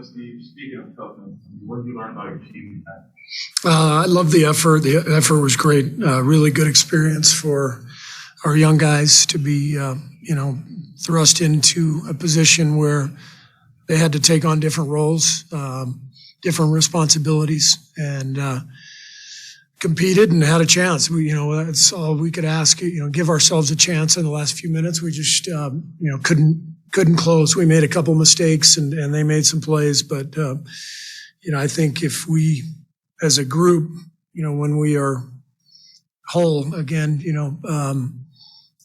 Steve, speaking of toughness, what did you learn about your team? I love the effort. The effort was great. Really good experience for our young guys to be, thrust into a position where they had to take on different roles, different responsibilities, and competed and had a chance. That's all we could ask. Give ourselves a chance in the last few minutes. We just, couldn't close. We made a couple mistakes and they made some plays, but I think if we, as a group, when we are whole again,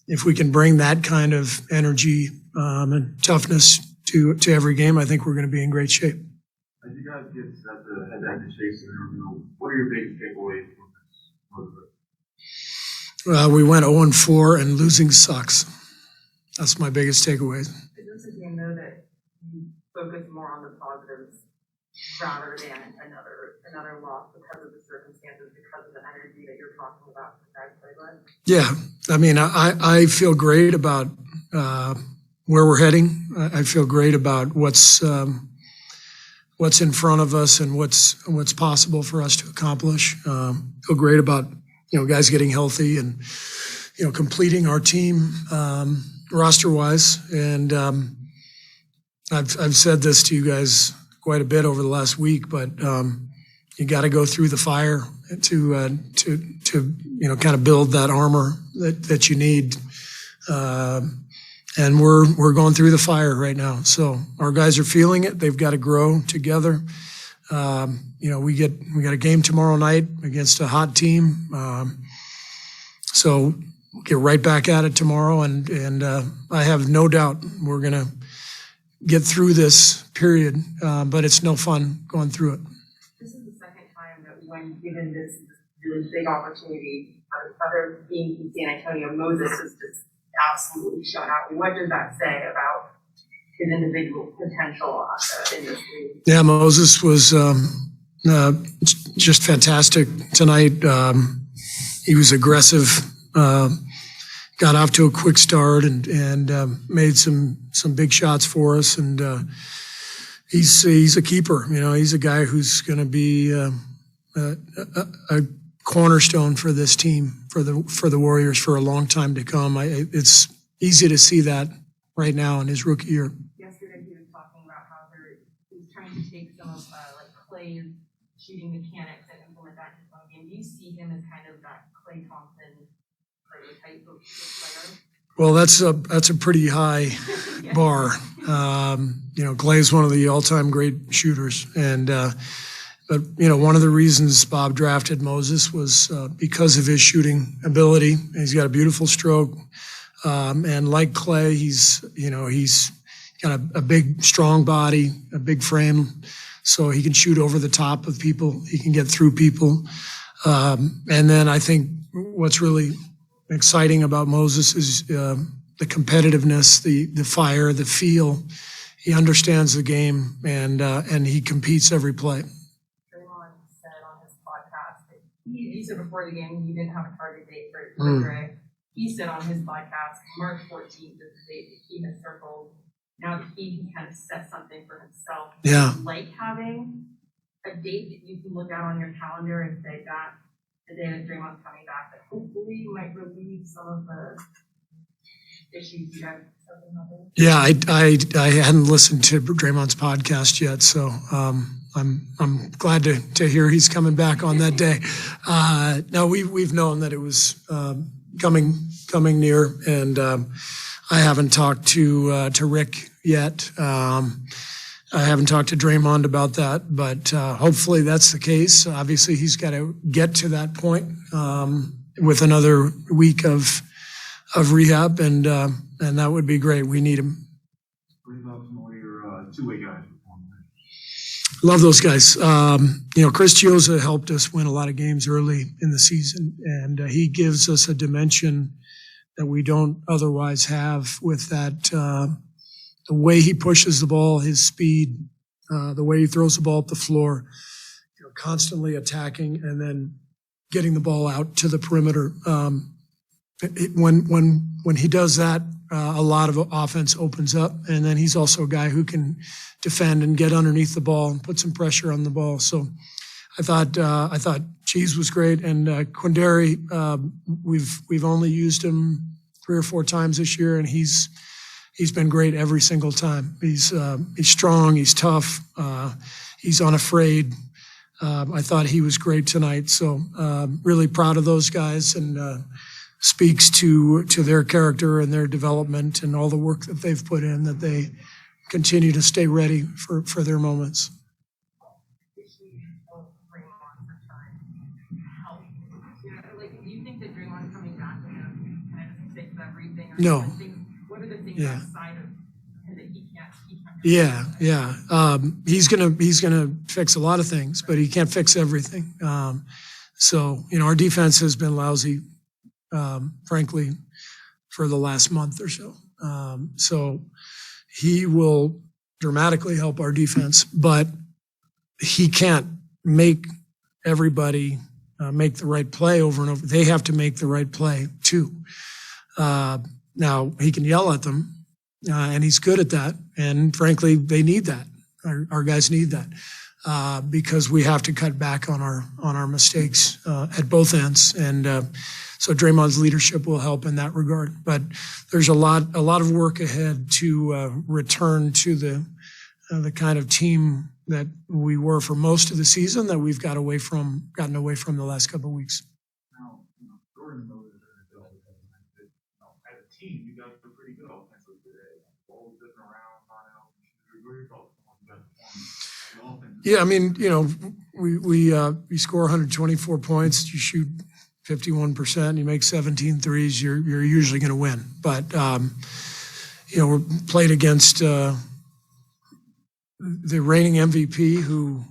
if we can bring that kind of energy and toughness to every game, I think we're going to be in great shape. As you guys get set to head back to Chase, what are your biggest takeaways from this? We went 0-4 and losing sucks. That's my biggest takeaway. It does a game though that you focus more on the positives rather than another loss because of the circumstances, because of the energy that you're talking about the guys played with? Yeah, I mean, I feel great about where we're heading. I feel great about what's in front of us and what's possible for us to accomplish. Feel great about guys getting healthy and completing our team roster wise. And I've said this to you guys quite a bit over the last week, but you got to go through the fire to kind of build that armor that you need. And we're going through the fire right now. So our guys are feeling it. They've got to grow together. We got a game tomorrow night against a hot team. So we'll get right back at it tomorrow. And I have no doubt we're going to get through this period. But it's no fun going through it. This is the second time that when given this really big opportunity, other teams in San Antonio, Moses has just absolutely shown out. What does that say about his individual potential in this league? Yeah, Moses was just fantastic tonight. He was aggressive, got off to a quick start and made some big shots for us. And he's a keeper. He's a guy who's going to be a cornerstone for this team, for the Warriors for a long time to come. It's easy to see that right now in his rookie year. Yesterday he was talking about how he was trying to take some of Clay's shooting mechanics and implement that in his own game. Do you see him as kind of that Klay Thompson prototype of player? Well, that's a pretty high bar. Clay is one of the all-time great shooters, and but one of the reasons Bob drafted Moses was because of his shooting ability. He's got a beautiful stroke, and like Clay, he's got a big, strong body, a big frame, so he can shoot over the top of people. He can get through people, and then I think what's really exciting about Moses is the competitiveness, the fire, the feel. He understands the game, and he competes every play. Said on his podcast that he said before the game he didn't have a target date for Dre. He said on his podcast March 14th is the date that he had circled. Now that he can kind of set something for himself. Yeah. Like having a date that you can look out on your calendar and say that the day that Draymond's coming back, that hopefully might relieve some of the issues you guys have been having. Yeah, I hadn't listened to Draymond's podcast yet, so I'm glad to hear he's coming back on that day. No, we've known that it was coming near, and I haven't talked to Rick yet. I haven't talked to Draymond about that, but hopefully that's the case. Obviously, he's got to get to that point with another week of rehab, and that would be great. We need him. What about some of your two-way guys? Love those guys. Chris Chioza helped us win a lot of games early in the season, and he gives us a dimension that we don't otherwise have with that. The way he pushes the ball, his speed, the way he throws the ball up the floor, constantly attacking and then getting the ball out to the perimeter. When he does that, a lot of offense opens up. And then he's also a guy who can defend and get underneath the ball and put some pressure on the ball. So I thought Cheese was great, and Quindary, we've only used him 3 or 4 times this year, and he's been great every single time. He's strong, he's tough, he's unafraid. I thought he was great tonight, so really proud of those guys, and speaks to their character and their development and all the work that they've put in, that they continue to stay ready for their moments. No. What are the things outside of him that he can't? Yeah. He's gonna fix a lot of things, but he can't fix everything. So our defense has been lousy, frankly, for the last month or so. So he will dramatically help our defense, but he can't make everybody make the right play over and over. They have to make the right play too. Now he can yell at them, and he's good at that. And frankly, they need that. Our guys need that because we have to cut back on our mistakes at both ends. And so Draymond's leadership will help in that regard. But there's a lot of work ahead to return to the kind of team that we were for most of the season that we've gotten away from the last couple of weeks. Now, Jordan knows that as a team, you guys were pretty good offensively today. Balls zipping around, Yeah, I mean, we score 124 points, you shoot 51%, you make 17 threes, you're usually going to win. But we're played against the reigning MVP, who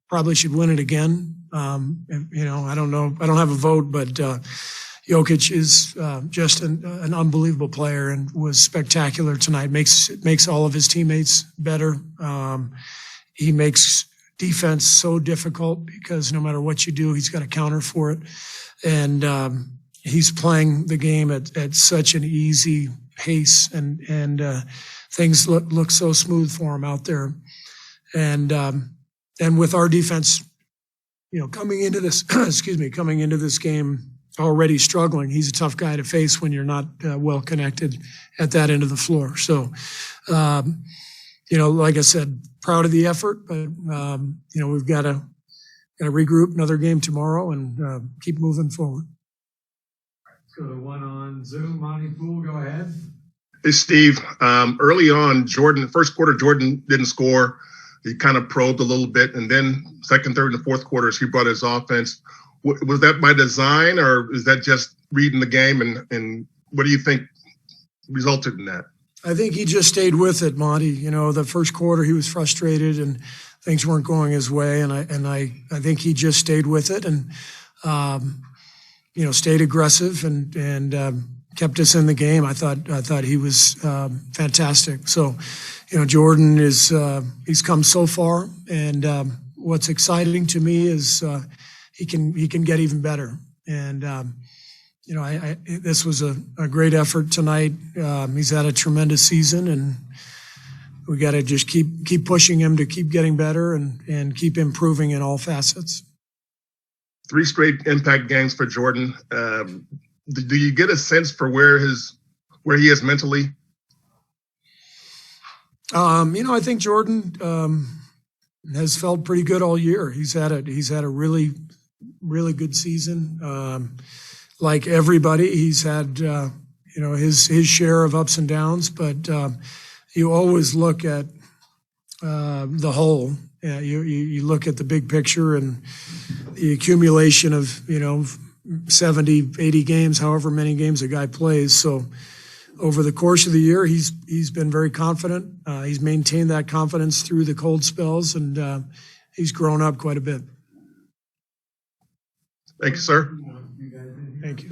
probably should win it again. I don't know, I don't have a vote, but Jokic is just an unbelievable player and was spectacular tonight. Makes all of his teammates better. He makes defense so difficult because no matter what you do, he's got a counter for it. And he's playing the game at such an easy pace, and things look so smooth for him out there. And with our defense, coming into this, coming into this game already struggling, he's a tough guy to face when you're not well connected at that end of the floor. So, like I said, proud of the effort, but we've got to regroup, another game tomorrow, and keep moving forward. Let's go to one on Zoom. Monty Poole, go ahead. Hey, Steve. Early on, first quarter, Jordan didn't score. He kind of probed a little bit, and then second, third, and fourth quarters, he brought his offense. Was that by design, or is that just reading the game? And what do you think resulted in that? I think he just stayed with it, Monty. The first quarter he was frustrated and things weren't going his way, and I think he just stayed with it and stayed aggressive and kept us in the game. I thought he was fantastic. So, Jordan he's come so far, and what's exciting to me is he can get even better. And this was a great effort tonight. He's had a tremendous season, and we got to just keep pushing him to keep getting better and keep improving in all facets. 3 straight impact games for Jordan. Do you get a sense for where he is mentally? I think Jordan has felt pretty good all year. He's had a really, really good season. Like everybody, he's had his share of ups and downs, but you always look at the whole. You look at the big picture and the accumulation of 70, 80 games, however many games a guy plays. So over the course of the year, he's been very confident. He's maintained that confidence through the cold spells, and he's grown up quite a bit. Thank you, sir. Thank you.